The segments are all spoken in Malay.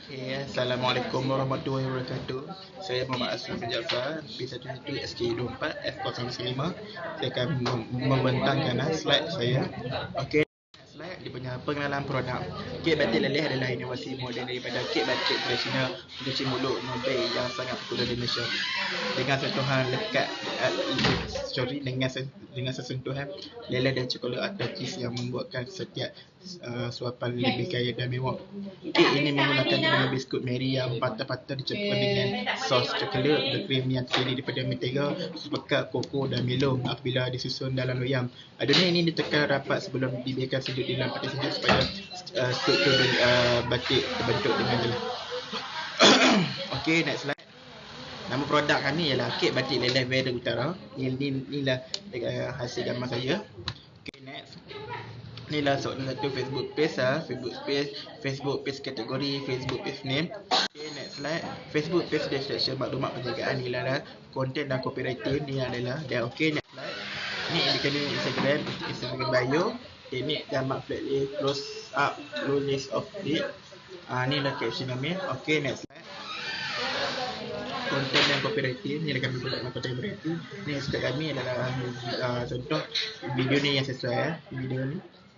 Okay, Assalamualaikum warahmatullahi wabarakatuh. Saya Muhammad Aslam bin Jaafar, P11 SK24 F015. Saya akan membentangkan slide saya. Okey, slide dia punya pengenalan produk. Kek batik leleh adalah inovasi moden daripada kek batik tradisional pencuci mulut Nobel yang sangat popular di Malaysia. Dengan sentuhan lekat, dengan sesentuhan leleh dan coklat atau cheese yang membuatkan setiap suapan lebih kaya dan mewah. Kek ini menggunakan dengan biskut Mary yang patah-patah dicampurkan dengan sos coklat berkrim yang terdiri daripada mentega, pekat, koko dan Milo apabila disusun dalam loyang. Adonan ini ditekan rapat sebelum dibiarkan sejuk di dalam peti sejuk supaya struktur batik terbentuk dengan jelas. Okey, next slide. Nama produk kami ialah Kek Batik Leleh Vera Utara. Inilah hasil gambar saya. Okay, next. Inilah satu Facebook page, Facebook page kategori, Facebook page name. Okay, next slide. Facebook page description maklumat penjagaan inilah konten dan copywriting ni adalah dan okay, next slide. Ni kami Instagram bio, teknik gambar flat lay, close up, low list of date. Ni lah caption kami. Okay, next slide. Konten dan copywriting ni adalah kami buat konten copywriting. Ni setiap kami adalah contoh video ni yang sesuai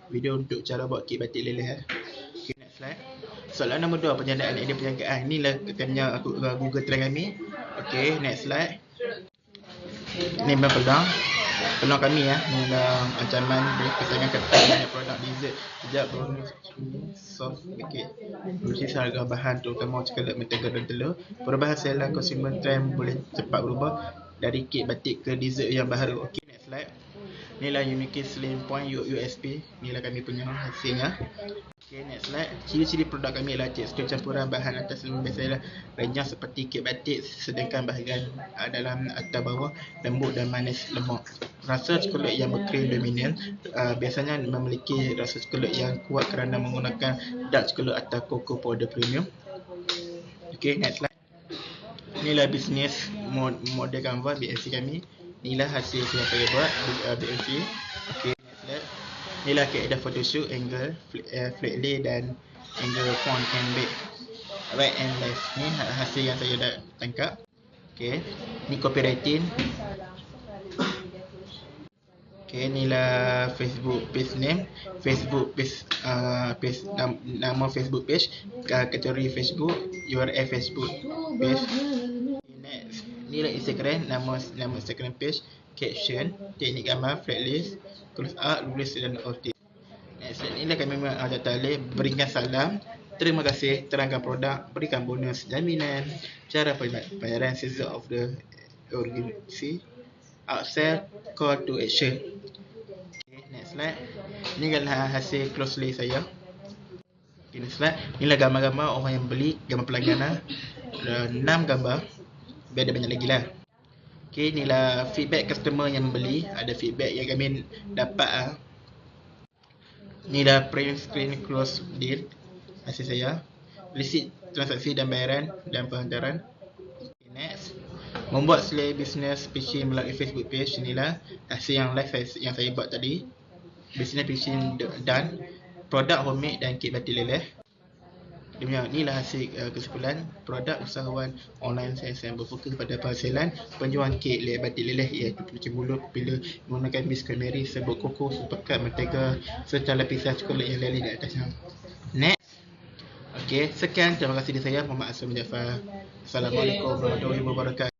video untuk cara buat kek batik leleh. Okay, next slide. Soalan nombor 2, penjandaan idea perjangkaan. Inilah katanya Google Trend kami. Okay, next slide. Ni memang peluang kami ya. Inilah ancaman persaingan kepada produk dessert sejak bonus soft kek berisi harga bahan terutama coklat, mentega dan telur. Perubahan selera consumer trend boleh cepat berubah dari kek batik ke dessert yang baharu. Okay, next slide. Inilah unique selling point USP. Inilah kami punya hasilnya. Okay, next slide. Ciri-ciri produk kami ialah tekstur campuran bahan atas dan biasalah renyah seperti kek batik, sedangkan bahagian dalam atau bawah lembut dan manis lemak. Rasa coklat yang berkrim dominan biasanya memiliki rasa coklat yang kuat kerana menggunakan dark coklat atau cocoa powder premium. Okay, next slide. Inilah bisnes model Canva BNC kami. Inilah hasil yang saya buat BNC. Okay, next slide. Inilah kaedah photoshoot, angle, flat lay dan angle font and back, right and left. Ni hasil yang saya dah tangkap. Okay, ni copywriting. Okay, inilah Facebook page name, Facebook page, nama Facebook page, kategori Facebook, URL Facebook page. Next, inilah Instagram, nama Instagram page, caption, teknik gambar, flat list, close up, lulus dan update. Next, inilah kami mengajak tali, berikan salam, terima kasih, terangkan produk, berikan bonus, jaminan, cara pembayaran, season of the urgency, upsell, call to action. Okay, next slide. Ini adalah hasil closely saya. Okay, next slide. Inilah gambar-gambar orang yang beli, gambar pelanggan. 6 gambar. Biar ada banyak lagi lah. Okay, inilah feedback customer yang membeli. Ada feedback yang kami dapat. Inilah print screen close deal hasil saya. Resit transaksi dan bayaran dan penghantaran. Okay, next. Membuat slide business pitching melalui Facebook page. Inilah hasil yang live yang saya buat tadi. Business pitching done. Produk homemade dan kek batik leleh. Inilah hasil kesimpulan. Produk usahawan online saya berfokus pada penghasilan penjualan kek batik leleh iaitu pencuci mulut bila menggunakan biskut Mary, serbuk koko, sepekat mentega serta lapisan coklat yang leleh di atasnya. Next. Okey, sekian, terima kasih dari saya Muhammad Aslam bin Jaafar. Assalamualaikum warahmatullahi wabarakatuh.